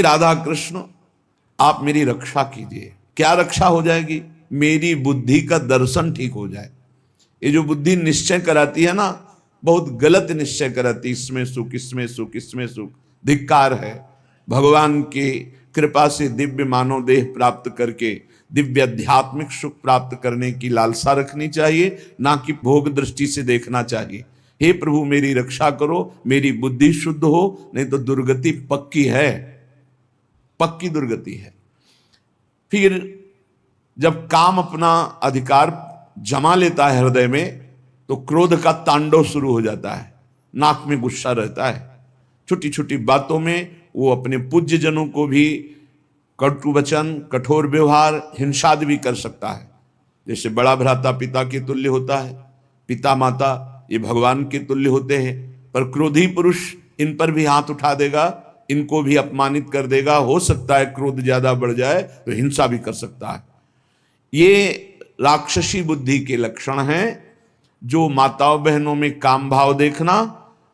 राधा कृष्ण आप मेरी रक्षा कीजिए। क्या रक्षा हो जाएगी? मेरी बुद्धि का दर्शन ठीक हो जाए। ये जो बुद्धि निश्चय कराती है ना, बहुत गलत निश्चय कराती, इसमें सुख, इसमें सुख, इसमें सुख, धिक्कार है। भगवान की कृपा से दिव्य मानव देह प्राप्त करके दिव्य आध्यात्मिक सुख प्राप्त करने की लालसा रखनी चाहिए, ना कि भोग दृष्टि से देखना चाहिए। हे प्रभु मेरी रक्षा करो, मेरी बुद्धि शुद्ध हो, नहीं तो दुर्गति पक्की है, पक्की दुर्गति है। फिर जब काम अपना अधिकार जमा लेता है हृदय में, तो क्रोध का तांडव शुरू हो जाता है, नाक में गुस्सा रहता है, छोटी छोटी बातों में वो अपने पूज्य जनों को भी कटु वचन, कठोर व्यवहार, हिंसाद भी कर सकता है। जैसे बड़ा भ्राता पिता के तुल्य होता है, पिता माता ये भगवान के तुल्य होते हैं, पर क्रोधी पुरुष इन पर भी हाथ उठा देगा, इनको भी अपमानित कर देगा। हो सकता है क्रोध ज्यादा बढ़ जाए तो हिंसा भी कर सकता है। ये राक्षसी बुद्धि के लक्षण हैं, जो माताओं बहनों में काम भाव देखना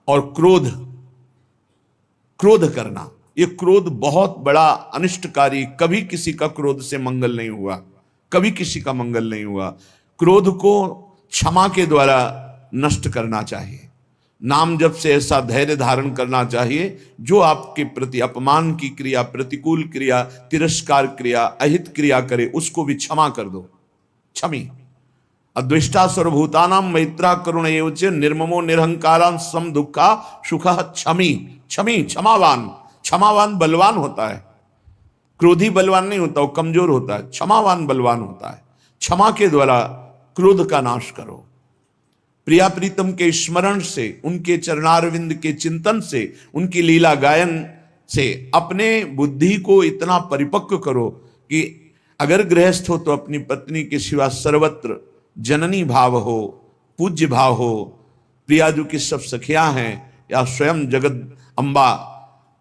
और क्रोध करना। ये क्रोध बहुत बड़ा अनिष्टकारी, कभी किसी का क्रोध से मंगल नहीं हुआ, कभी किसी का मंगल नहीं हुआ। क्रोध को क्षमा के द्वारा नष्ट करना चाहिए। नाम जप से ऐसा धैर्य धारण करना चाहिए, जो आपके प्रति अपमान की क्रिया, प्रतिकूल क्रिया, तिरस्कार क्रिया, अहित क्रिया करे, उसको भी क्षमा कर दो। क्षमी अद्वेष्टा सर्वभूतानां मैत्रा करुण एवं च निर्ममो निरहंकारां सम दुखा सुखः क्षमी। क्षमी क्षमावान, क्षमावान बलवान होता है, क्रोधी बलवान नहीं होता, वो कमजोर होता है। क्षमावान बलवान होता है। क्षमा के द्वारा क्रोध का नाश करो। प्रिया प्रीतम के स्मरण से, उनके चरणारविंद के चिंतन से, उनकी लीला गायन से अपने बुद्धि को इतना परिपक्व करो कि अगर गृहस्थ हो तो अपनी पत्नी के सिवा सर्वत्र जननी भाव हो, पूज्य भाव हो। प्रिया जो की सब सखियां हैं या स्वयं जगत अम्बा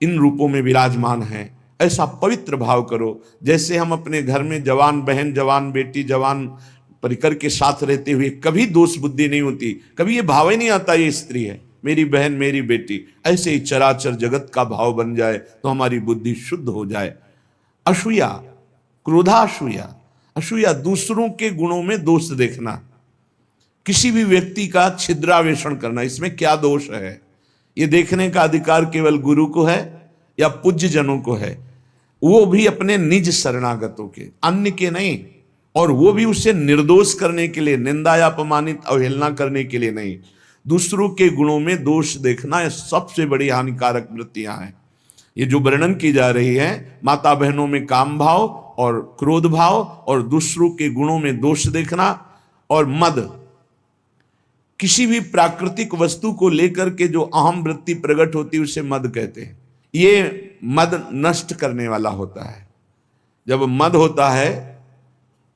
इन रूपों में विराजमान हैं, ऐसा पवित्र भाव करो। जैसे हम अपने घर में जवान बहन, जवान बेटी, जवान परिकर के साथ रहते हुए कभी दोष बुद्धि नहीं होती, कभी ये भाव ही नहीं आता ये स्त्री है, मेरी बहन, मेरी बेटी। ऐसे ही चराचर जगत का भाव बन जाए तो हमारी बुद्धि शुद्ध हो जाए। असूया, क्रोधासूया, असूया दूसरों के गुणों में दोष देखना, किसी भी व्यक्ति का छिद्रावेषण करना, इसमें क्या दोष है, ये देखने का अधिकार केवल गुरु को है या पूज्य जनों को है, वो भी अपने निज शरणागतों के, अन्य के नहीं। और वो भी उसे निर्दोष करने के लिए, निंदा या अपमानित अवहेलना करने के लिए नहीं। दूसरों के गुणों में दोष देखना ये सबसे बड़ी हानिकारक वृत्तियां हैं। ये जो वर्णन की जा रही है, माता बहनों में काम भाव और क्रोध भाव और दूसरों के गुणों में दोष देखना और मद, किसी भी प्राकृतिक वस्तु को लेकर के जो अहम वृत्ति प्रकट होती है उसे मद कहते हैं। ये मद नष्ट करने वाला होता है। जब मद होता है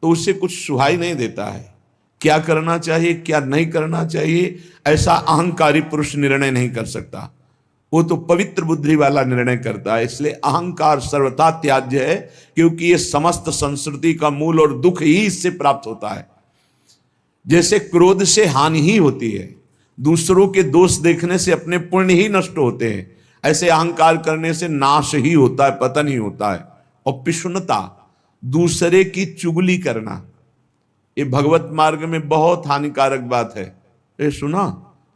तो उससे कुछ सुहाई नहीं देता है। क्या करना चाहिए, क्या नहीं करना चाहिए, ऐसा अहंकारी पुरुष निर्णय नहीं कर सकता। वो तो पवित्र बुद्धि वाला निर्णय करता है। इसलिए अहंकार सर्वथा त्याज्य है, क्योंकि ये समस्त संस्कृति का मूल और दुख ही इससे प्राप्त होता है। जैसे क्रोध से हानि ही होती है, दूसरों के दोष देखने से अपने पुण्य ही नष्ट होते हैं, ऐसे अहंकार करने से नाश ही होता है, पतन ही होता है। और पिशुनता, दूसरे की चुगली करना, ये भगवत मार्ग में बहुत हानिकारक बात है। ये सुना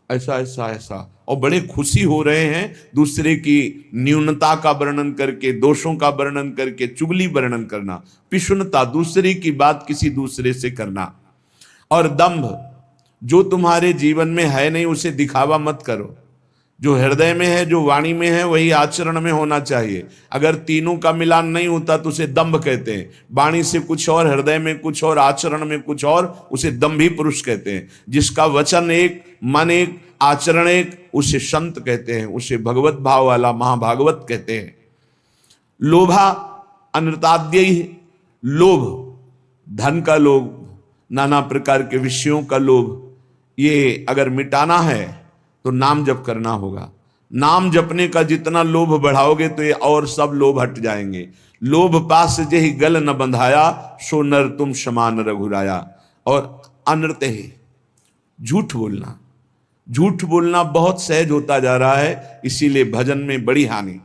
ऐसा ऐसा ऐसा, और बड़े खुशी हो रहे हैं दूसरे की न्यूनता का वर्णन करके, दोषों का वर्णन करके, चुगली वर्णन करना। पिशुनता, दूसरे की बात किसी दूसरे से करना। और दंभ, जो तुम्हारे जीवन में है नहीं उसे दिखावा मत करो। जो हृदय में है, जो वाणी में है, वही आचरण में होना चाहिए। अगर तीनों का मिलान नहीं होता तो उसे दंभ कहते हैं। वाणी से कुछ और, हृदय में कुछ और, आचरण में कुछ और, उसे दंभी पुरुष कहते हैं। जिसका वचन एक, मन एक, आचरण एक, उसे संत कहते हैं, उसे भगवत भाव वाला महाभागवत कहते हैं। लोभा अनृताद्य, लोभ, धन का लोभ, नाना प्रकार के विषयों का लोभ, ये अगर मिटाना है तो नाम जप करना होगा। नाम जपने का जितना लोभ बढ़ाओगे तो ये और सब लोभ हट जाएंगे। लोभ पास जेहि गल न बंधाया, सो नर तुम समान रघुराया। और अनृत है, झूठ बोलना। झूठ बोलना बहुत सहज होता जा रहा है, इसीलिए भजन में बड़ी हानि,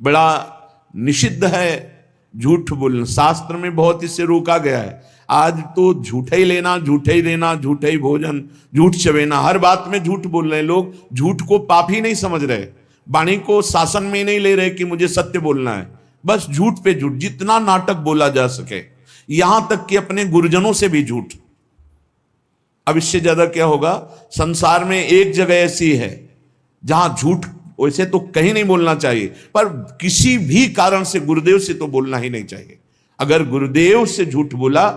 बड़ा निषिद्ध है झूठ बोलना, शास्त्र में बहुत इससे रोका गया है। आज तो झूठा ही लेना, झूठा ही देना, झूठा ही भोजन, झूठ चबेना, हर बात में झूठ बोल रहे हैं लोग। झूठ को पाप ही नहीं समझ रहे, वाणी को शासन में नहीं ले रहे कि मुझे सत्य बोलना है, बस झूठ पे झूठ, जितना नाटक बोला जा सके, यहां तक कि अपने गुरुजनों से भी झूठ। अब इससे ज्यादा क्या होगा? संसार में एक जगह ऐसी है जहां झूठ वैसे तो कहीं नहीं बोलना चाहिए, पर किसी भी कारण से गुरुदेव से तो बोलना ही नहीं चाहिए। अगर गुरुदेव से झूठ बोला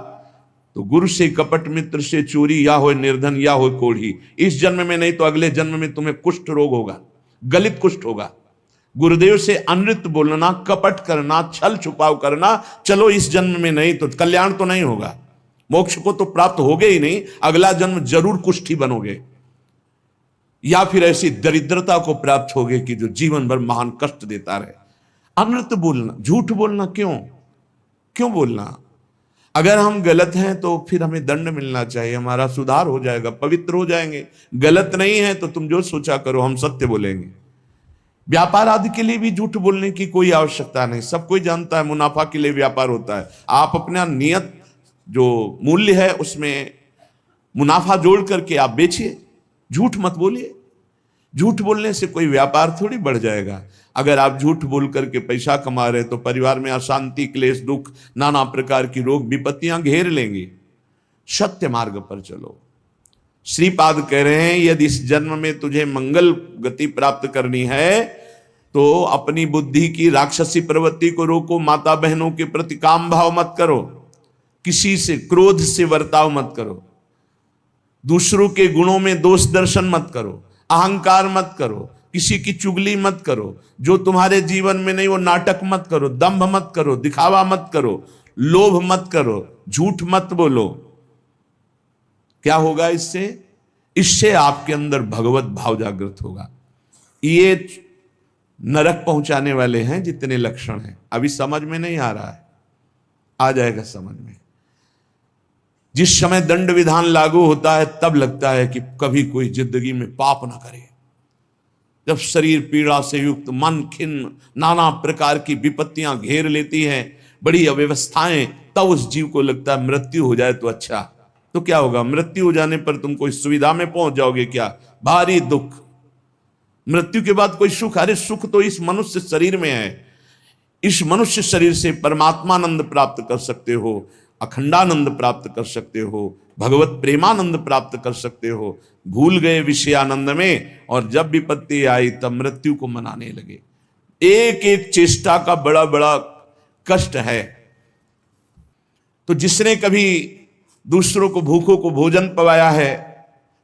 तो गुरु से कपट, मित्र से चोरी, या हो निर्धन या हो कोढ़ी। इस जन्म में नहीं तो अगले जन्म में तुम्हें कुष्ठ रोग होगा, गलित कुष्ठ होगा। गुरुदेव से अनृत बोलना, कपट करना, छल छुपाव करना, चलो इस जन्म में नहीं तो कल्याण तो नहीं होगा, मोक्ष को तो प्राप्त होगे ही नहीं, अगला जन्म जरूर कुष्ठी बनोगे, या फिर ऐसी दरिद्रता को प्राप्त होगे कि जो जीवन भर महान कष्ट देता रहे। अनृत बोलना, झूठ बोलना, क्यों बोलना? अगर हम गलत हैं तो फिर हमें दंड मिलना चाहिए, हमारा सुधार हो जाएगा, पवित्र हो जाएंगे। गलत नहीं है तो तुम जो सोचा करो, हम सत्य बोलेंगे। व्यापार आदि के लिए भी झूठ बोलने की कोई आवश्यकता नहीं, सब कोई जानता है मुनाफा के लिए व्यापार होता है। आप अपना नियत जो मूल्य है उसमें मुनाफा जोड़ करके आप बेचिए, झूठ मत बोलिए। झूठ बोलने से कोई व्यापार थोड़ी बढ़ जाएगा। अगर आप झूठ बोल करके पैसा कमा रहे तो परिवार में अशांति, क्लेश, दुख, नाना प्रकार की रोग विपत्तियां घेर लेंगी। सत्य मार्ग पर चलो। श्रीपाद कह रहे हैं यदि इस जन्म में तुझे मंगल गति प्राप्त करनी है तो अपनी बुद्धि की राक्षसी प्रवृत्ति को रोको, माता बहनों के प्रति काम भाव मत करो, किसी से क्रोध से वर्ताव मत करो, दूसरों के गुणों में दोष दर्शन मत करो, अहंकार मत करो, किसी की चुगली मत करो, जो तुम्हारे जीवन में नहीं वो नाटक मत करो, दंभ मत करो, दिखावा मत करो, लोभ मत करो, झूठ मत बोलो। क्या होगा इससे? इससे आपके अंदर भगवत भाव जागृत होगा। ये नरक पहुंचाने वाले हैं जितने लक्षण हैं, अभी समझ में नहीं आ रहा है, आ जाएगा समझ में। जिस समय दंड विधान लागू होता है तब लगता है कि कभी कोई जिंदगी में पाप ना करे। जब शरीर पीड़ा से युक्त, मन खिन्न, नाना प्रकार की विपत्तियां घेर लेती हैं, बड़ी अव्यवस्थाएं, तब उस जीव को लगता है मृत्यु हो जाए तो अच्छा। तो क्या होगा? मृत्यु हो जाने पर तुम कोई सुविधा में पहुंच जाओगे क्या? भारी दुख। मृत्यु के बाद कोई सुख? अरे सुख तो इस मनुष्य शरीर में है। इस मनुष्य शरीर से परमात्मानंद प्राप्त कर सकते हो, अखंडानंद प्राप्त कर सकते हो, भगवत प्रेमानंद प्राप्त कर सकते हो। भूल गए विषयानंद में, और जब विपत्ति आई तब मृत्यु को मनाने लगे। एक एक चेष्टा का बड़ा बड़ा कष्ट है। तो जिसने कभी दूसरों को, भूखों को भोजन पवाया है,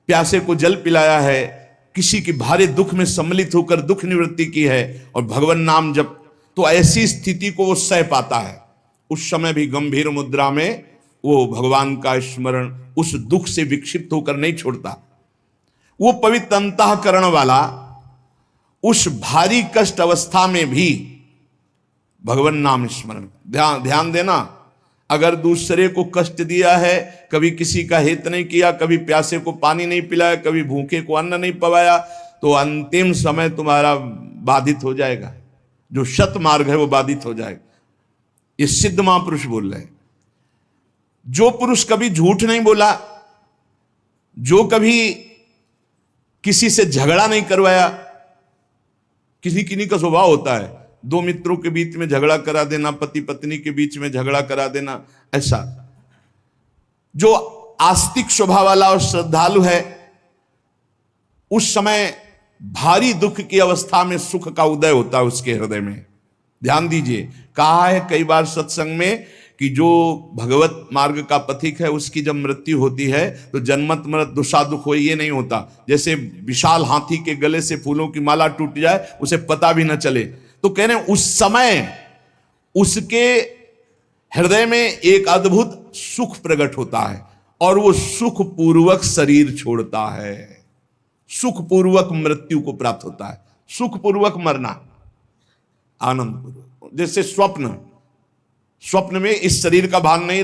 प्यासे को जल पिलाया है, किसी की भारी दुख में सम्मिलित होकर दुख निवृत्ति की है और भगवान नाम जप, तो ऐसी स्थिति को वो सह पाता है। उस समय भी गंभीर मुद्रा में वो भगवान का स्मरण उस दुख से विक्षिप्त होकर नहीं छोड़ता। वो पवित्र अंतःकरण वाला उस भारी कष्ट अवस्था में भी भगवान नाम स्मरण। ध्यान देना, अगर दूसरे को कष्ट दिया है, कभी किसी का हित नहीं किया, कभी प्यासे को पानी नहीं पिलाया, कभी भूखे को अन्न नहीं पवाया, तो अंतिम समय तुम्हारा बाधित हो जाएगा। जो शत मार्ग है वो बाधित हो जाएगा। ये सिद्ध महापुरुष बोल रहे हैं। जो पुरुष कभी झूठ नहीं बोला, जो कभी किसी से झगड़ा नहीं करवाया, किन्हीं का स्वभाव होता है दो मित्रों के बीच में झगड़ा करा देना, पति पत्नी के बीच में झगड़ा करा देना, ऐसा। जो आस्तिक स्वभाव वाला और श्रद्धालु है, उस समय भारी दुख की अवस्था में सुख का उदय होता है उसके हृदय में। ध्यान दीजिए, कहा है कई बार सत्संग में कि जो भगवत मार्ग का पथिक है उसकी जब मृत्यु होती है तो जन्मत मृत दुषा दुख हो, ये नहीं होता। जैसे विशाल हाथी के गले से फूलों की माला टूट जाए, उसे पता भी न चले। तो कह रहे हैं उस समय उसके हृदय में एक अद्भुत सुख प्रकट होता है और वो सुख पूर्वक शरीर छोड़ता है, सुख पूर्वक मृत्यु को प्राप्त होता है। सुख पूर्वक मरना, आनंद पूर्वक। जैसे स्वप्न में इस शरीर का भान नहीं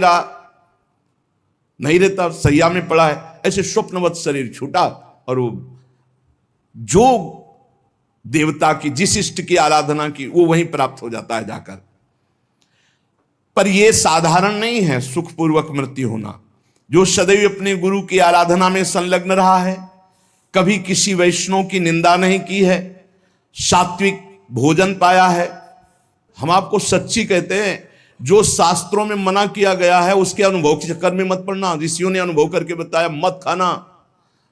रहता, सैया में पड़ा है, ऐसे स्वप्नवत शरीर छूटा और वो जो देवता की, जिस इष्ट की आराधना की, वो वहीं प्राप्त हो जाता है जाकर। पर यह साधारण नहीं है सुखपूर्वक मृत्यु होना। जो सदैव अपने गुरु की आराधना में संलग्न रहा है, कभी किसी वैष्णव की निंदा नहीं की है, सात्विक भोजन पाया है। हम आपको सच्ची कहते हैं, जो शास्त्रों में मना किया गया है उसके अनुभव के चक्कर में मत पड़ना। ऋषियों ने अनुभव करके बताया, मत खाना।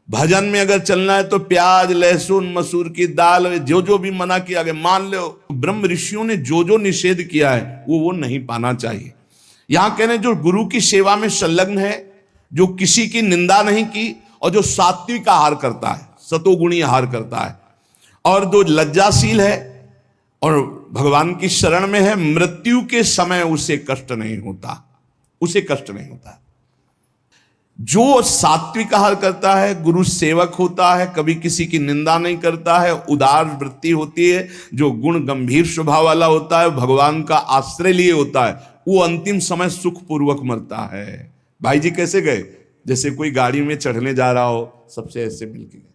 भजन में अगर चलना है तो प्याज, लहसुन, मसूर की दाल, जो जो भी मना किया गया मान लो। ब्रह्म ऋषियों ने जो जो निषेध किया है वो नहीं पाना चाहिए। यहां कहने जो गुरु की सेवा में संलग्न है, जो किसी की निंदा नहीं की, और जो सात्विक आहार करता है, सतोगुणी आहार करता है, और जो लज्जाशील है और भगवान की शरण में है, मृत्यु के समय उसे कष्ट नहीं होता, उसे कष्ट नहीं होता। जो सात्विक आहार करता है, गुरु सेवक होता है, कभी किसी की निंदा नहीं करता है, उदार वृत्ति होती है, जो गुण गंभीर स्वभाव वाला होता है, भगवान का आश्रय लिए होता है, वो अंतिम समय सुखपूर्वक मरता है। भाई जी कैसे गए? जैसे कोई गाड़ी में चढ़ने जा रहा हो, सबसे ऐसे मिलके गए।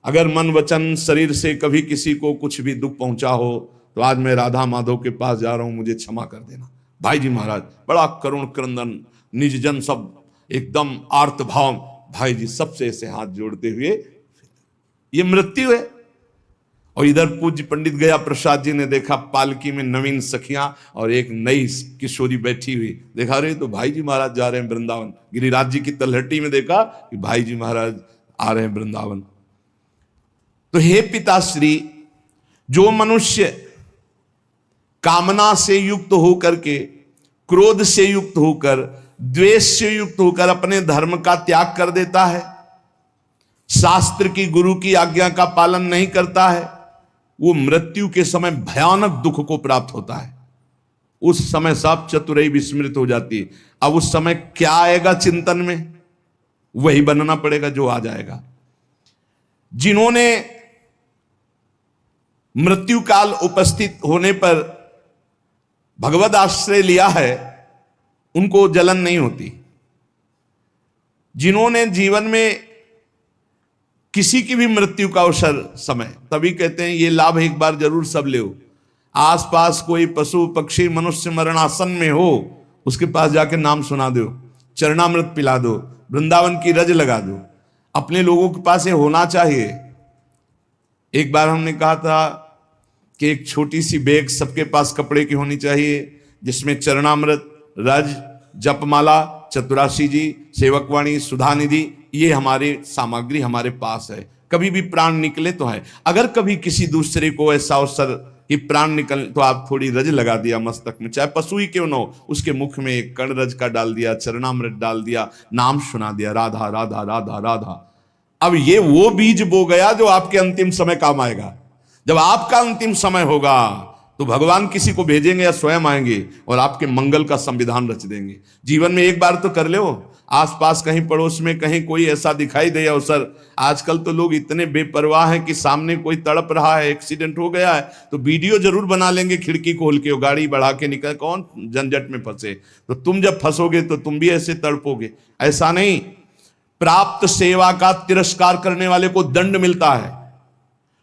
अगर मन वचन शरीर से कभी किसी को कुछ भी दुख पहुंचा हो तो आज मैं राधा माधव के पास जा रहा हूं, मुझे क्षमा कर देना। भाई जी महाराज बड़ा करुण क्रंदन, निज जन सब एकदम आर्त भाव, भाई जी सबसे ऐसे हाथ जोड़ते हुए, ये मृत्यु है। और इधर पूज्य पंडित गया प्रसाद जी ने देखा पालकी में नवीन सखियां और एक नई किशोरी बैठी हुई, देखा रहे तो भाई जी महाराज जा रहे हैं वृंदावन। गिरिराज जी की तलहटी में देखा कि भाई जी महाराज आ रहे हैं वृंदावन। तो हे पिताश्री, जो मनुष्य कामना से युक्त होकर के, क्रोध से युक्त होकर, द्वेष से युक्त होकर अपने धर्म का त्याग कर देता है, शास्त्र की, गुरु की आज्ञा का पालन नहीं करता है, वो मृत्यु के समय भयानक दुख को प्राप्त होता है। उस समय सब चतुराई विस्मृत हो जाती है। अब उस समय क्या आएगा चिंतन में, वही बनना पड़ेगा जो आ जाएगा। जिन्होंने मृत्यु काल उपस्थित होने पर भगवद आश्रय लिया है, उनको जलन नहीं होती। जिन्होंने जीवन में किसी की भी मृत्यु का अवसर समय, तभी कहते हैं ये लाभ एक बार जरूर सब ले। आसपास कोई पशु पक्षी मनुष्य मरणासन में हो, उसके पास जाके नाम सुना दो, चरणामृत पिला दो, वृंदावन की रज लगा दो। अपने लोगों के पास ये होना चाहिए। एक बार हमने कहा था कि एक छोटी सी बैग सबके पास कपड़े की होनी चाहिए, जिसमें चरणामृत, रज, जपमाला, चतुराशी जी, सेवकवाणी, सुधानिधि, ये हमारी सामग्री हमारे पास है। कभी भी प्राण निकले तो है। अगर कभी किसी दूसरे को ऐसा अवसर कि प्राण निकल, तो आप थोड़ी रज लगा दिया मस्तक में, चाहे पशु ही क्यों न हो, उसके मुख में एक कण रज का डाल दिया, चरणामृत डाल दिया, नाम सुना दिया, राधा राधा राधा राधा। अब ये वो बीज बो गया जो आपके अंतिम समय काम आएगा। जब आपका अंतिम समय होगा तो भगवान किसी को भेजेंगे या स्वयं आएंगे और आपके मंगल का संविधान रच देंगे। जीवन में एक बार तो कर लो, आसपास कहीं पड़ोस में कहीं कोई ऐसा दिखाई दे अवसर। आजकल तो लोग इतने बेपरवाह हैं कि सामने कोई तड़प रहा है, एक्सीडेंट हो गया है, तो वीडियो जरूर बना लेंगे, खिड़की खोल के गाड़ी बढ़ा के निकल, कौन झंझट में फंसे। तो तुम जब फंसोगे तो तुम भी ऐसे तड़पोगे। ऐसा नहीं, प्राप्त सेवा का तिरस्कार करने वाले को दंड मिलता है।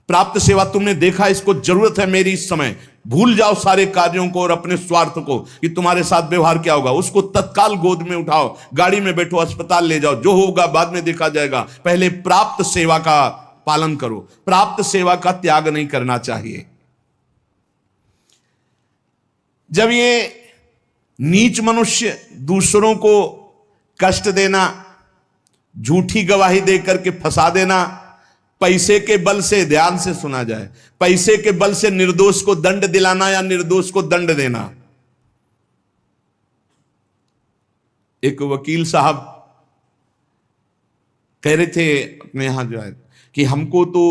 प्राप्त सेवा तुमने देखा, इसको जरूरत है मेरी इस समय, भूल जाओ सारे कार्यों को और अपने स्वार्थ को कि तुम्हारे साथ व्यवहार क्या होगा। उसको तत्काल गोद में उठाओ, गाड़ी में बैठो, अस्पताल ले जाओ, जो होगा बाद में देखा जाएगा। पहले प्राप्त सेवा का पालन करो, प्राप्त सेवा का त्याग नहीं करना चाहिए। जब ये नीच मनुष्य दूसरों को कष्ट देना, झूठी गवाही देकर के फंसा देना, पैसे के बल से, ध्यान से सुना जाए, पैसे के बल से निर्दोष को दंड दिलाना या निर्दोष को दंड देना। एक वकील साहब कह रहे थे अपने यहां जो है कि हमको तो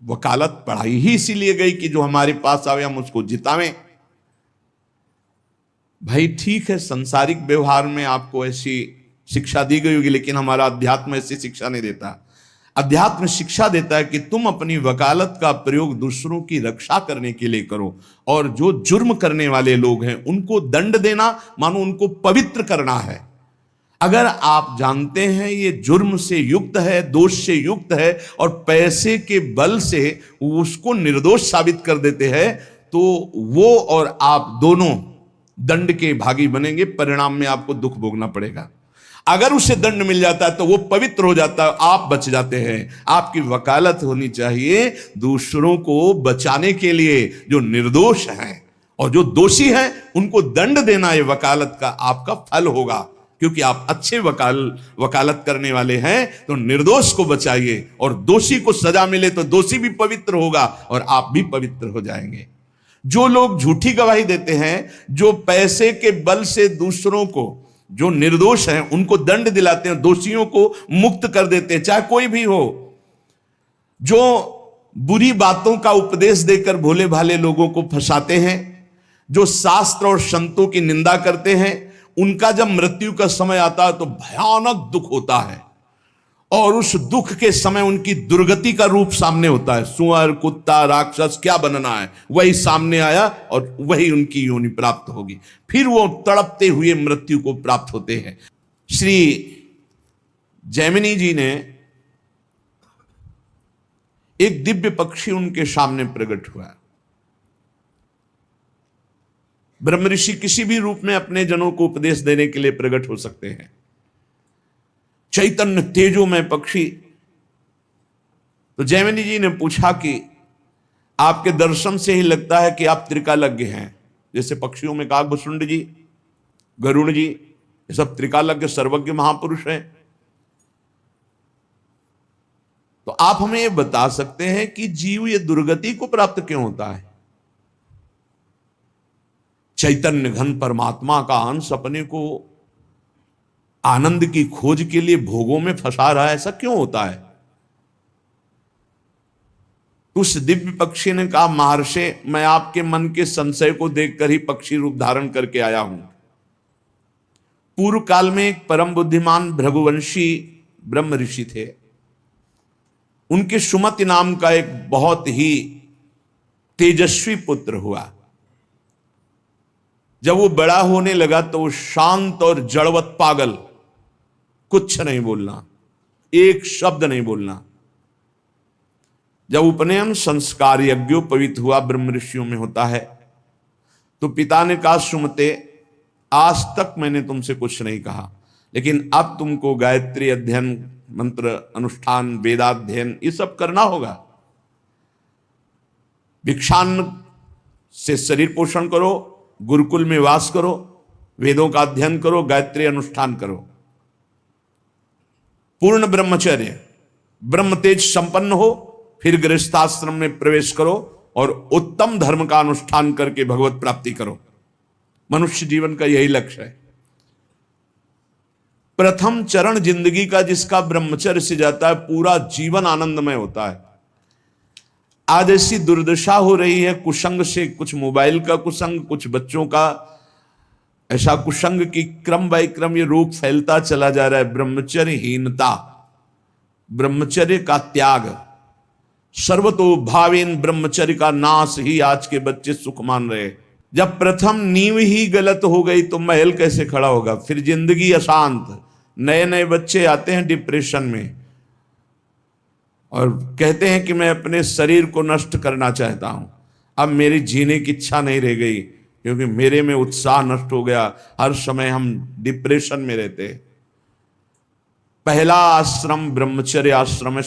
वकालत पढ़ाई ही इसीलिए गई कि जो हमारे पास आवे हम उसको जितावें। भाई ठीक है, सांसारिक व्यवहार में आपको ऐसी शिक्षा दी गई होगी, लेकिन हमारा अध्यात्म ऐसी शिक्षा नहीं देता। अध्यात्म शिक्षा देता है कि तुम अपनी वकालत का प्रयोग दूसरों की रक्षा करने के लिए करो, और जो जुर्म करने वाले लोग हैं उनको दंड देना मानो उनको पवित्र करना है। अगर आप जानते हैं ये जुर्म से युक्त है, दोष से युक्त है, और पैसे के बल से उसको निर्दोष साबित कर देते हैं, तो वो और आप दोनों दंड के भागी बनेंगे, परिणाम में आपको दुख भोगना पड़ेगा। अगर उसे दंड मिल जाता है तो वो पवित्र हो जाता है, आप बच जाते हैं। आपकी वकालत होनी चाहिए दूसरों को बचाने के लिए, जो निर्दोष हैं, और जो दोषी हैं उनको दंड देना, ये वकालत का आपका फल होगा। क्योंकि आप अच्छे वकालत करने वाले हैं, तो निर्दोष को बचाइए, और दोषी को सजा मिले तो दोषी भी पवित्र होगा और आप भी पवित्र हो जाएंगे। जो लोग झूठी गवाही देते हैं, जो पैसे के बल से दूसरों को, जो निर्दोष हैं उनको दंड दिलाते हैं, दोषियों को मुक्त कर देते हैं, चाहे कोई भी हो, जो बुरी बातों का उपदेश देकर भोले भाले लोगों को फंसाते हैं, जो शास्त्र और संतों की निंदा करते हैं, उनका जब मृत्यु का समय आता है तो भयानक दुख होता है, और उस दुख के समय उनकी दुर्गति का रूप सामने होता है। सुअर, कुत्ता, राक्षस क्या बनना है, वही सामने आया और वही उनकी योनि प्राप्त होगी। फिर वो तड़पते हुए मृत्यु को प्राप्त होते हैं। श्री जैमिनी जी ने एक दिव्य पक्षी उनके सामने प्रकट हुआ। ब्रह्म ऋषि किसी भी रूप में अपने जनों को उपदेश देने के लिए प्रकट हो सकते हैं। चैतन्य तेजोमय पक्षी। तो जैमिनी जी ने पूछा कि आपके दर्शन से ही लगता है कि आप त्रिकालज्ञ हैं। जैसे पक्षियों में काकभुसुंड जी, गरुड़ जी, ये सब त्रिकालज्ञ सर्वज्ञ महापुरुष हैं। तो आप हमें ये बता सकते हैं कि जीव ये दुर्गति को प्राप्त क्यों होता है? चैतन्य घन परमात्मा का अंश अपने को आनंद की खोज के लिए भोगों में फंसा रहा है, ऐसा क्यों होता है? उस दिव्य पक्षी ने कहा, महर्षि, मैं आपके मन के संशय को देखकर ही पक्षी रूप धारण करके आया हूं। पूर्व काल में एक परम बुद्धिमान भृगुवंशी ब्रह्म ऋषि थे। उनके सुमति नाम का एक बहुत ही तेजस्वी पुत्र हुआ। जब वो बड़ा होने लगा तो वो शांत और जड़वत पागल, कुछ नहीं बोलना, एक शब्द नहीं बोलना। जब उपनयन संस्कार यज्ञोपवीत हुआ, ब्रह्म ऋषियों में होता है, तो पिता ने कहा, सुमते, आज तक मैंने तुमसे कुछ नहीं कहा, लेकिन अब तुमको गायत्री अध्ययन, मंत्र अनुष्ठान, वेदाध्ययन, ये सब करना होगा। भिक्षान्न से शरीर पोषण करो, गुरुकुल में वास करो, वेदों का अध्ययन करो, गायत्री अनुष्ठान करो, पूर्ण ब्रह्मचर्य, ब्रह्म तेज संपन्न हो, फिर गृहस्थाश्रम में प्रवेश करो और उत्तम धर्म का अनुष्ठान करके भगवत प्राप्ति करो। मनुष्य जीवन का यही लक्ष्य है। प्रथम चरण जिंदगी का जिसका ब्रह्मचर्य से जाता है, पूरा जीवन आनंदमय होता है। आज ऐसी दुर्दशा हो रही है कुसंग से, कुछ मोबाइल का कुसंग, कुछ बच्चों का ऐसा कुसंग की क्रम बाय क्रम ये रोग फैलता चला जा रहा है। ब्रह्मचर्यहीनता, ब्रह्मचर्य का त्याग, सर्वतो भावेन ब्रह्मचर्य का नाश ही आज के बच्चे सुख मान रहे। जब प्रथम नींव ही गलत हो गई तो महल कैसे खड़ा होगा? फिर जिंदगी अशांत। नए नए बच्चे आते हैं डिप्रेशन में और कहते हैं कि मैं अपने शरीर को नष्ट करना चाहता हूं, अब मेरी जीने की इच्छा नहीं रह गई क्योंकि मेरे में उत्साह नष्ट हो गया। हर समय हम डिप्रेशन में रहते। पहला आश्रम ब्रह्मचर्य आश्रम है,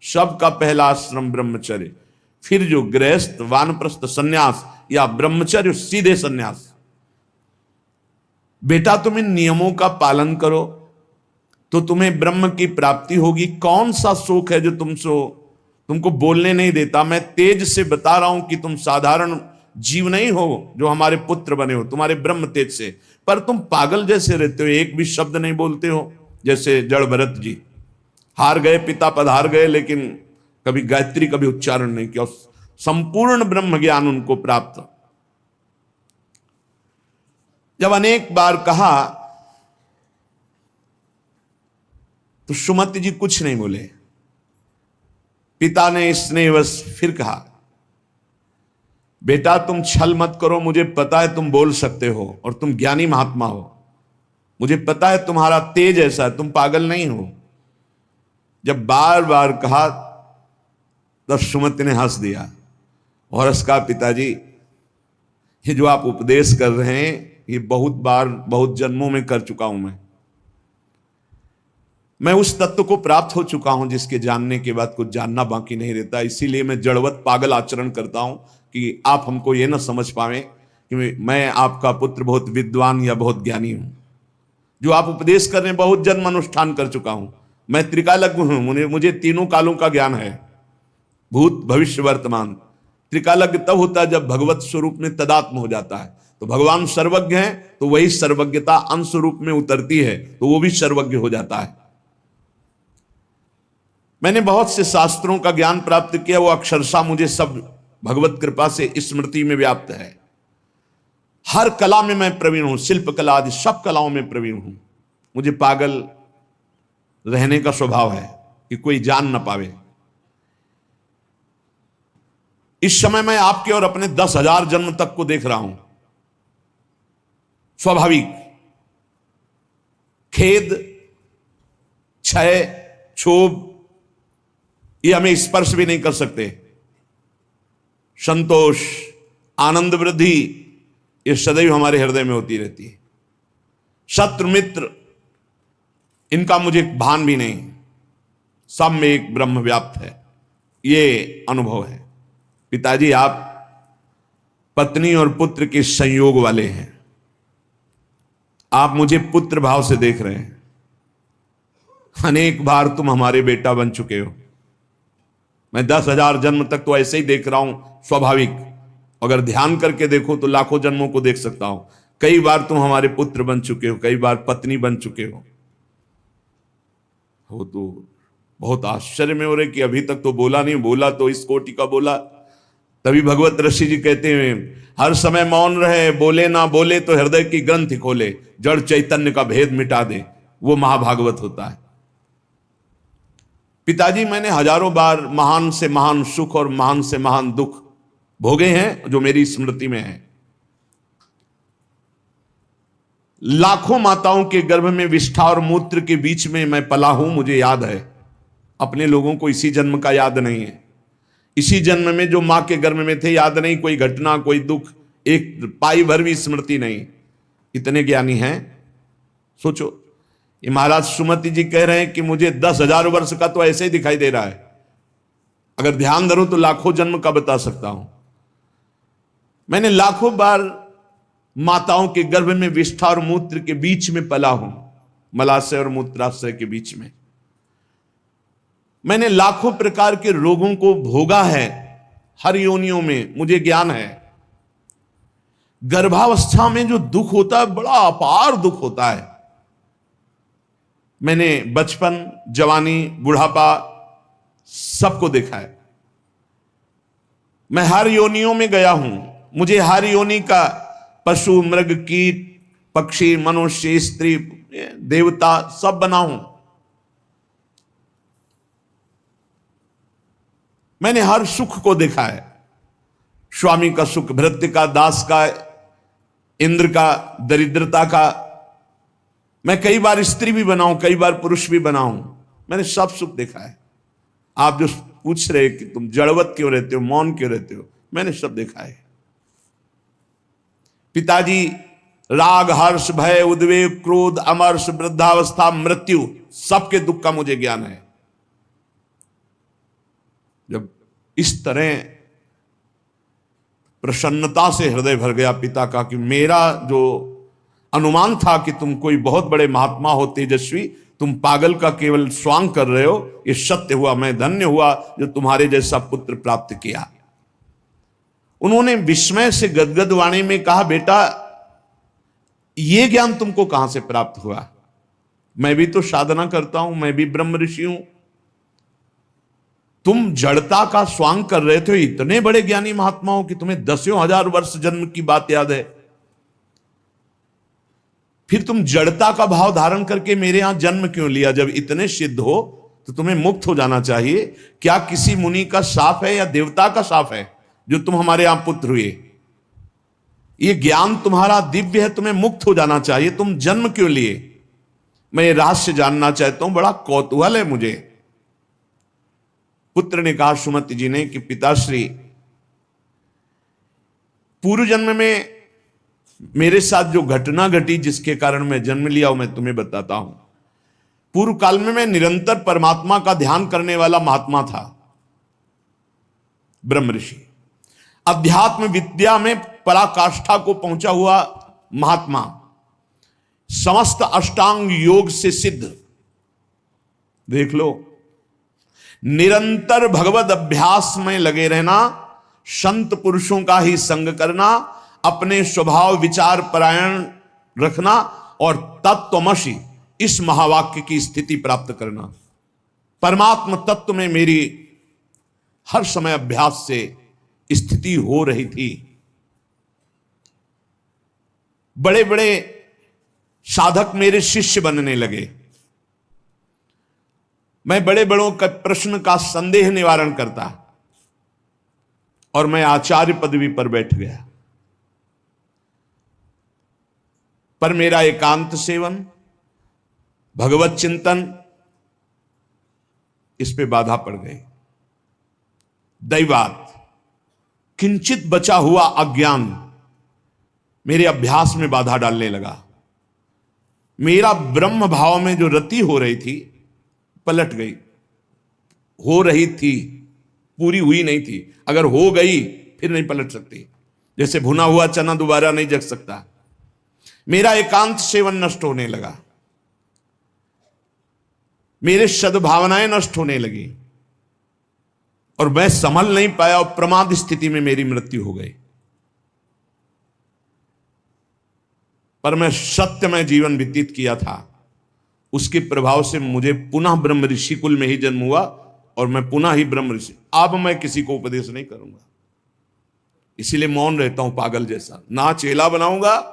सबका पहला आश्रम ब्रह्मचर्य। फिर जो गृहस्थ, वानप्रस्थ, सन्यास या ब्रह्मचर्य सीधे सन्यास। बेटा तुम इन नियमों का पालन करो तो तुम्हें ब्रह्म की प्राप्ति होगी। कौन सा शोक है जो तुमको बोलने नहीं देता? मैं तेज से बता रहा हूं कि तुम साधारण जीव नहीं हो जो हमारे पुत्र बने हो, तुम्हारे ब्रह्म तेज से, पर तुम पागल जैसे रहते हो, एक भी शब्द नहीं बोलते हो। जैसे जड़ भरत जी हार गए, पिता पधार गए, लेकिन कभी गायत्री कभी उच्चारण नहीं किया। संपूर्ण ब्रह्म ज्ञान उनको प्राप्त। जब अनेक बार कहा तो सुमति जी कुछ नहीं बोले। पिता ने स्नेहवश फिर कहा, बेटा तुम छल मत करो, मुझे पता है तुम बोल सकते हो और तुम ज्ञानी महात्मा हो, मुझे पता है तुम्हारा तेज ऐसा है, तुम पागल नहीं हो। जब बार बार कहा तब सुमति ने हंस दिया और उसका पिताजी, ये जो आप उपदेश कर रहे हैं ये बहुत बार बहुत जन्मों में कर चुका हूं। मैं उस तत्व को प्राप्त हो चुका हूं जिसके जानने के बाद कुछ जानना बाकी नहीं रहता। इसीलिए मैं जड़वत पागल आचरण करता हूं कि आप हमको ये ना समझ पावे कि मैं आपका पुत्र बहुत विद्वान या बहुत ज्ञानी हूं। जो आप उपदेश कर रहे हैं बहुत जन्म अनुष्ठान कर चुका हूं। मैं त्रिकालज्ञ हूं, मुझे तीनों कालों का ज्ञान है, भूत भविष्य वर्तमान। त्रिकालज्ञ तब होता है जब भगवत स्वरूप में तदात्म हो जाता है। तो भगवान सर्वज्ञ है तो वही सर्वज्ञता अंश रूप में उतरती है तो वो भी सर्वज्ञ हो जाता है। मैंने बहुत से शास्त्रों का ज्ञान प्राप्त किया, वो अक्षरशः मुझे सब भगवत कृपा से स्मृति में व्याप्त है। हर कला में मैं प्रवीण हूं, शिल्प कला आदि सब कलाओं में प्रवीण हूं। मुझे पागल रहने का स्वभाव है कि कोई जान ना पावे। इस समय मैं आपके और अपने 10,000 जन्म तक को देख रहा हूं। स्वाभाविक खेद, क्षय, क्षोभ ये हमें स्पर्श भी नहीं कर सकते। संतोष, आनंद, वृद्धि ये सदैव हमारे हृदय में होती रहती है। शत्रु मित्र इनका मुझे भान भी नहीं, सब में एक ब्रह्म व्याप्त है, ये अनुभव है। पिताजी आप पत्नी और पुत्र के संयोग वाले हैं। आप मुझे पुत्र भाव से देख रहे हैं। अनेक बार तुम हमारे बेटा बन चुके हो। मैं 10,000 जन्म तक तो ऐसे ही देख रहा हूं, स्वाभाविक। अगर ध्यान करके देखो तो लाखों जन्मों को देख सकता हूं। कई बार तुम हमारे पुत्र बन चुके हो, कई बार पत्नी बन चुके हो। वो तो बहुत आश्चर्य में हो रहे कि अभी तक तो बोला नहीं, बोला तो इस कोटि का बोला। तभी भगवत ऋषि जी कहते हैं हर समय मौन रहे, बोले ना बोले तो हृदय की ग्रंथि खोले, जड़ चैतन्य का भेद मिटा दे, वो महाभागवत होता है। पिताजी मैंने हजारों बार महान से महान सुख और महान से महान दुख भोगे हैं जो मेरी स्मृति में है। लाखों माताओं के गर्भ में विष्ठा और मूत्र के बीच में मैं पला हूं, मुझे याद है। अपने लोगों को इसी जन्म का याद नहीं है। इसी जन्म में जो मां के गर्भ में थे याद नहीं, कोई घटना, कोई दुख, एक पाई भर भी स्मृति नहीं। इतने ज्ञानी हैं। सोचो, ये महाराज सुमति जी कह रहे हैं कि मुझे 10,000 वर्ष का तो ऐसे ही दिखाई दे रहा है। अगर ध्यान धरो तो लाखों जन्म का बता सकता हूं। मैंने लाखों बार माताओं के गर्भ में विष्ठा और मूत्र के बीच में पला हूं, मलाशय और मूत्राशय के बीच में। मैंने लाखों प्रकार के रोगों को भोगा है, हर योनियों में मुझे ज्ञान है। गर्भावस्था में जो दुख होता है बड़ा अपार दुख होता है। मैंने बचपन, जवानी, बुढ़ापा सबको देखा है। मैं हर योनियों में गया हूं। मुझे हर योनि का पशु, मृग, कीट, पक्षी, मनुष्य, स्त्री, देवता सब बना हूं। मैंने हर सुख को देखा है। स्वामी का सुख, भृत्य का, दास का, इंद्र का, दरिद्रता का। मैं कई बार स्त्री भी बना हूं, कई बार पुरुष भी बना हूं। मैंने सब सुख देखा है। आप जो पूछ रहे कि तुम जड़वत क्यों रहते हो, मौन क्यों रहते हो, मैंने सब देखा है। पिताजी राग, हर्ष, भय, उद्वेग, क्रोध, अमर्ष, वृद्धावस्था, मृत्यु सबके दुख का मुझे ज्ञान है। जब इस तरह प्रसन्नता से हृदय भर गया पिता का कि मेरा जो अनुमान था कि तुम कोई बहुत बड़े महात्मा हो, तेजस्वी, तुम पागल का केवल स्वांग कर रहे हो, ये सत्य हुआ। मैं धन्य हुआ जो तुम्हारे जैसा पुत्र प्राप्त किया। उन्होंने विस्मय से गदगद वाणी में कहा, बेटा ये ज्ञान तुमको कहां से प्राप्त हुआ? मैं भी तो साधना करता हूं, मैं भी ब्रह्म ऋषि हूं। तुम जड़ता का स्वांग कर रहे थे, इतने बड़े ज्ञानी महात्माओं की तुम्हें 10,000 वर्ष जन्म की बात याद है। फिर तुम जड़ता का भाव धारण करके मेरे यहां जन्म क्यों लिया? जब इतने सिद्ध हो तो तुम्हें मुक्त हो जाना चाहिए। क्या किसी मुनि का शाप है या देवता का शाप है जो तुम हमारे यहां पुत्र हुए? ये ज्ञान तुम्हारा दिव्य है, तुम्हें मुक्त हो जाना चाहिए। तुम जन्म क्यों लिए? मैं ये रहस्य जानना चाहता हूं, बड़ा कौतूहल है मुझे। पुत्र ने कहा सुमति जी ने कि पिताश्री, पूर्व जन्म में मेरे साथ जो घटना घटी जिसके कारण मैं जन्म लिया मैं तुम्हें बताता हूं। पूर्व काल में मैं निरंतर परमात्मा का ध्यान करने वाला महात्मा था, ब्रह्म ऋषि, अध्यात्म विद्या में पराकाष्ठा को पहुंचा हुआ महात्मा, समस्त अष्टांग योग से सिद्ध। देख लो, निरंतर भगवत अभ्यास में लगे रहना, संत पुरुषों का ही संग करना, अपने स्वभाव विचार परायण रखना और तत्वमसि इस महावाक्य की स्थिति प्राप्त करना। परमात्म तत्व में मेरी हर समय अभ्यास से स्थिति हो रही थी। बड़े बड़े साधक मेरे शिष्य बनने लगे। मैं बड़े बड़ों का प्रश्न का संदेह निवारण करता और मैं आचार्य पदवी पर बैठ गया। पर मेरा एकांत सेवन, भगवत चिंतन, इस पे बाधा पड़ गई। दैवात किंचित बचा हुआ अज्ञान मेरे अभ्यास में बाधा डालने लगा। मेरा ब्रह्म भाव में जो रति हो रही थी पलट गई। हो रही थी, पूरी हुई नहीं थी। अगर हो गई फिर नहीं पलट सकती। जैसे भुना हुआ चना दोबारा नहीं जग सकता। मेरा एकांत सेवन नष्ट होने लगा, मेरे सद्भावनाएं नष्ट होने लगी और मैं संभल नहीं पाया और प्रमाद स्थिति में मेरी मृत्यु हो गई। पर मैं सत्यमय जीवन व्यतीत किया था, उसके प्रभाव से मुझे पुनः ब्रह्म ऋषि कुल में ही जन्म हुआ और मैं पुनः ही ब्रह्म ऋषि। अब मैं किसी को उपदेश नहीं करूंगा, इसीलिए मौन रहता हूं पागल जैसा। ना चेला बनाऊंगा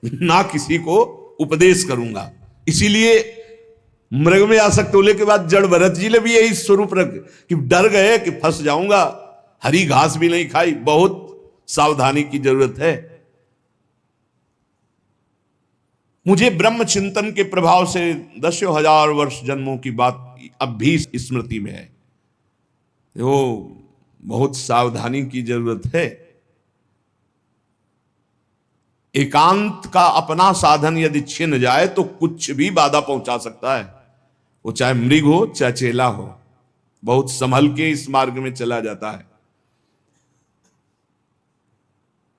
ना किसी को उपदेश करूंगा। इसीलिए मृग में आसक्त होने के बाद जड़ भरत जी ने भी यही स्वरूप रख कि डर गए कि फंस जाऊंगा। हरी घास भी नहीं खाई, बहुत सावधानी की जरूरत है। मुझे ब्रह्म चिंतन के प्रभाव से दसों हजार वर्ष जन्मों की बात अब भी स्मृति में है। वो बहुत सावधानी की जरूरत है। एकांत का अपना साधन यदि छिन जाए तो कुछ भी बाधा पहुंचा सकता है। वो चाहे मृग हो चाहे चेला हो, बहुत संभल के इस मार्ग में चला जाता है।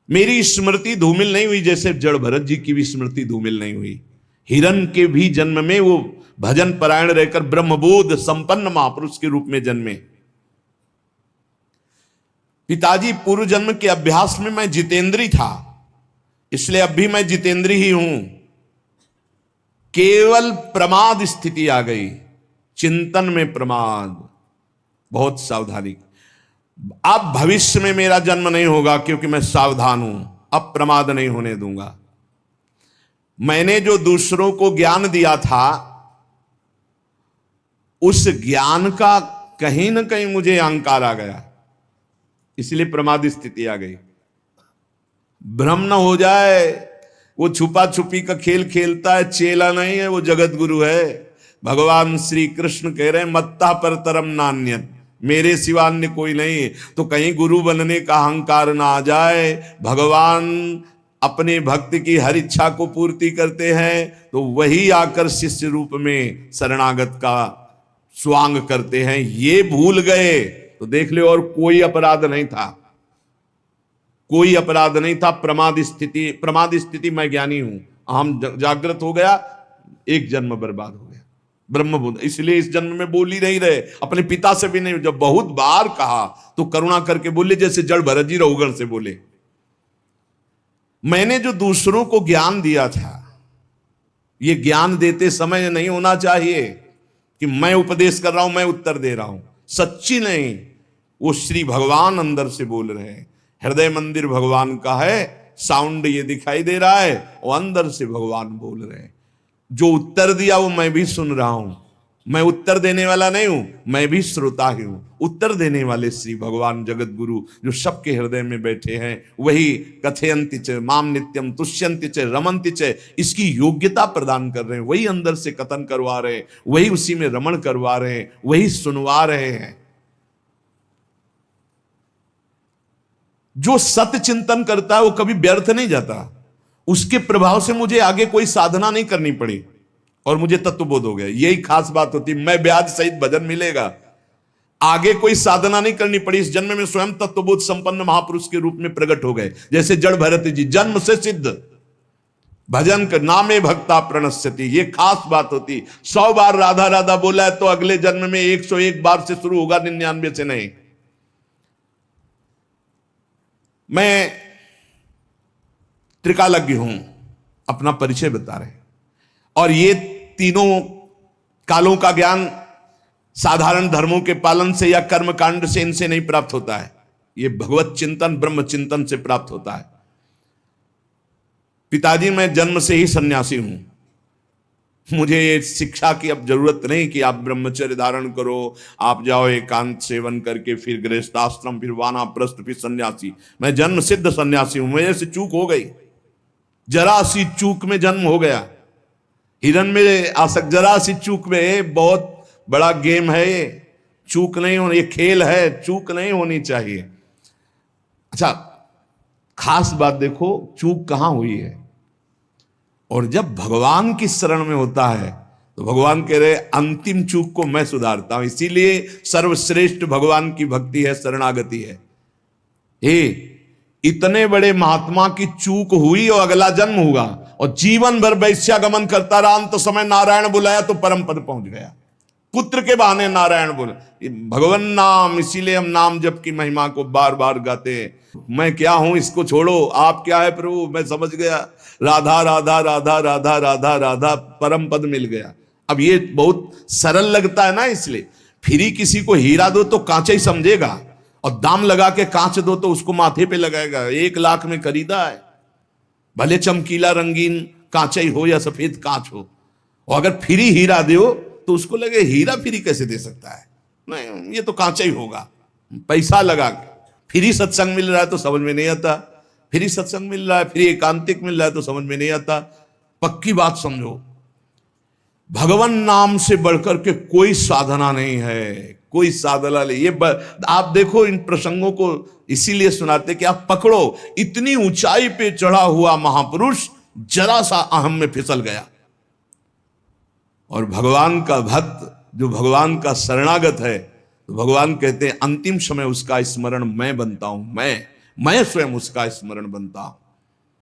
मेरी स्मृति धूमिल नहीं हुई, जैसे जड़ भरत जी की भी स्मृति धूमिल नहीं हुई। हिरण के भी जन्म में वो भजन परायण रहकर ब्रह्मबोध संपन्न महापुरुष के रूप में जन्मे। पिताजी पूर्व जन्म के अभ्यास में मैं जितेंद्री था, इसलिए अब भी मैं जितेंद्री ही हूं। केवल प्रमाद स्थिति आ गई, चिंतन में प्रमाद, बहुत सावधानी। अब भविष्य में मेरा जन्म नहीं होगा क्योंकि मैं सावधान हूं, अब प्रमाद नहीं होने दूंगा। मैंने जो दूसरों को ज्ञान दिया था उस ज्ञान का कहीं ना कहीं मुझे अहंकार आ गया, इसलिए प्रमाद स्थिति आ गई। भ्रम न हो जाए, वो छुपा छुपी का खेल खेलता है, चेला नहीं है, वो जगत गुरु है। भगवान श्री कृष्ण कह रहे हैं मत्ता पर तरम नान्यत, मेरे सिवा अन्य कोई नहीं। तो कहीं गुरु बनने का अहंकार ना आ जाए। भगवान अपने भक्त की हर इच्छा को पूर्ति करते हैं तो वही आकर शिष्य रूप में शरणागत का स्वांग करते हैं। ये भूल गए तो देख ले, और कोई अपराध नहीं था, कोई अपराध नहीं था। प्रमाद स्थिति मैं ज्ञानी हूं, अहम जागृत हो गया, एक जन्म बर्बाद हो गया। ब्रह्मबुद्ध इसलिए इस जन्म में बोल ही नहीं रहे, अपने पिता से भी नहीं। जब बहुत बार कहा तो करुणा करके बोले, जैसे जड़ भरत जी रघुगण से बोले। मैंने जो दूसरों को ज्ञान दिया था, ये ज्ञान देते समय नहीं होना चाहिए कि मैं उपदेश कर रहा हूं, मैं उत्तर दे रहा हूं। सच्ची नहीं, वो श्री भगवान अंदर से बोल रहे हैं। हृदय मंदिर भगवान का है, साउंड ये दिखाई दे रहा है और अंदर से भगवान बोल रहे हैं। जो उत्तर दिया वो मैं भी सुन रहा हूं, मैं उत्तर देने वाला नहीं हूं, मैं भी श्रोता ही हूं। उत्तर देने वाले श्री भगवान जगत गुरु जो सबके हृदय में बैठे हैं, वही कथयंति च माम नित्यम तुष्यंति च रमन्ति च, इसकी योग्यता प्रदान कर रहे हैं, वही अंदर से कथन करवा रहे हैं, वही उसी में रमण करवा रहे हैं, वही सुनवा रहे हैं। जो सत्य चिंतन करता है वो कभी व्यर्थ नहीं जाता। उसके प्रभाव से मुझे आगे कोई साधना नहीं करनी पड़ी और मुझे तत्वबोध हो गया। यही खास बात होती, मैं ब्याज सहित भजन मिलेगा, आगे कोई साधना नहीं करनी पड़ी। इस जन्म में स्वयं तत्वबोध संपन्न महापुरुष के रूप में प्रकट हो गए। जैसे जड़ भरत जी जन्म से सिद्ध, भजन कर नामे भक्ता प्रणश्यति, ये खास बात होती। 100 बार राधा राधा बोला है तो अगले जन्म में 101 बार से शुरू होगा, 99 से नहीं। मैं त्रिकालज्ञ हूं, अपना परिचय बता रहे हैं। और ये तीनों कालों का ज्ञान साधारण धर्मों के पालन से या कर्म कांड से इनसे नहीं प्राप्त होता है, ये भगवत चिंतन ब्रह्म चिंतन से प्राप्त होता है। पिताजी मैं जन्म से ही सन्यासी हूं, मुझे ये शिक्षा की अब जरूरत नहीं कि आप ब्रह्मचर्य धारण करो, आप जाओ एकांत सेवन करके फिर गृहस्थाश्रम, फिर वानाप्रस्थ, फिर सन्यासी। मैं जन्म सिद्ध सन्यासी हूं। मेरे से चूक हो गई, जरा सी चूक में जन्म हो गया। हिरन में आसक्त, जरा सी चूक में, बहुत बड़ा गेम है ये, चूक नहीं होनी, ये खेल है, चूक नहीं होनी चाहिए। अच्छा, खास बात देखो, चूक कहां हुई है। और जब भगवान की शरण में होता है तो भगवान कह रहे अंतिम चूक को मैं सुधारता हूं। इसीलिए सर्वश्रेष्ठ भगवान की भक्ति है, शरणागति है। इतने बड़े महात्मा की चूक हुई और अगला जन्म हुआ और जीवन भर वैश्यागमन करता रहा, अंत समय नारायण बुलाया तो परम पद पहुंच गया। पुत्र के बहाने नारायण बोले, भगवान नाम, इसीलिए हम नाम जप की महिमा को बार बार गाते हैं। मैं क्या हूं इसको छोड़ो, आप क्या है प्रभु, मैं समझ गया। राधा राधा राधा राधा राधा राधा, परम पद मिल गया। अब ये बहुत सरल लगता है ना, इसलिए फ्री किसी को हीरा दो तो कांच ही समझेगा, और दाम लगा के कांच दो तो उसको माथे पे लगाएगा। 1 लाख में खरीदा है, भले चमकीला रंगीन कांच ही हो या सफेद कांच हो, और अगर फ्री हीरा दो तो उसको लगे हीरा फ्री कैसे दे सकता है, नहीं ये तो कांचा ही होगा। पैसा लगा के फ्री सत्संग मिल रहा है तो समझ में नहीं आता, फ्री सत्संग मिल रहा है, फ्री एकांतिक मिल रहा है तो समझ में नहीं आता। पक्की बात समझो, भगवान नाम से बढ़कर के कोई साधना नहीं है, कोई साधना नहीं। ये आप देखो, इन प्रसंगों को इसीलिए सुनाते कि आप पकड़ो, इतनी ऊंचाई पे चढ़ा हुआ महापुरुष जरा सा अहम में फिसल गया। और भगवान का भक्त जो भगवान का शरणागत है, तो भगवान कहते हैं अंतिम समय उसका स्मरण मैं बनता हूं, मैं स्वयं उसका स्मरण बनता हूं।